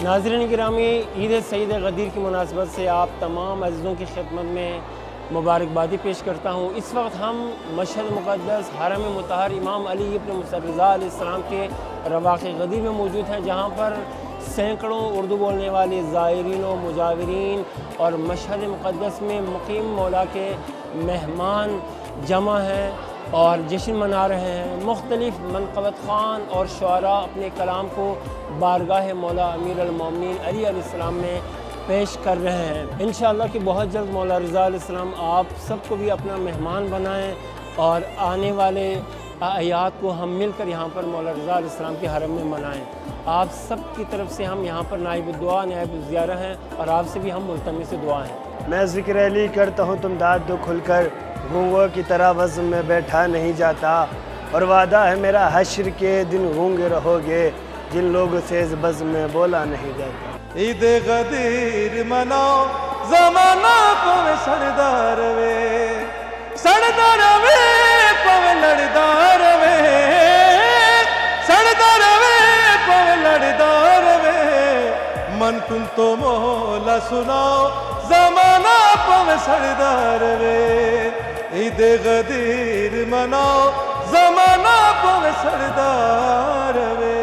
नाज़रीन गिरामी, ईद सईद गदीर की मुनासबत से आप तमाम अज़ीज़ों की खिदमत में मुबारकबादी पेश करता हूँ। इस वक्त हम मशहद मुक़द्दस हरम मुतहर इमाम अली इब्न मूसा रज़ा अलैहिस्सलाम के रवाक़ गदीर में मौजूद हैं, जहाँ पर सैकड़ों उर्दू बोलने वाले ज़ायरीन व मुजाविरीन और मशहद मुक़द्दस में मुक़ीम मौला के मेहमान जमा हैं और जश्न मना रहे हैं। मुख्तलिफ़ मनक़बत ख़ान और शुअरा अपने कलाम को बारगाह मौला अमीर अल-मोमिनीन अली अलैहिस्सलाम में पेश कर रहे हैं। इंशाअल्लाह कि बहुत जल्द मौला रज़ा अलैहिस्सलाम आप सबको भी अपना मेहमान बनाएं और आने वाले आयात को हम मिलकर यहाँ पर मौला रज़ा अलैहिस्सलाम के हरम में मनाएं। आप सब की तरफ से हम यहाँ पर नाइब दुआ नाइब ज़ियारा हैं और आपसे भी हम मुल्तमिस दुआ हैं। मैं ज़िक्र अली करता हूँ तुम दाद दो खुलकर, गूंगों की तरह वज़्न में बैठा नहीं जाता, और वादा है मेरा हश्र के दिन गूंगे रहोगे जिन लोगों से इस बज़्म में बोला नहीं जाता। ईद गदीर मनाओ ज़माना पवे सरदार वे, सरदार वे पवे लड़दार वे, सरदार वे पवे लड़दार वे, मन तुम तो मौला सुनाओ ज़माना पवे सरदार वे। ईद गदीर मनाओ ज़माना पवे सरदार वे।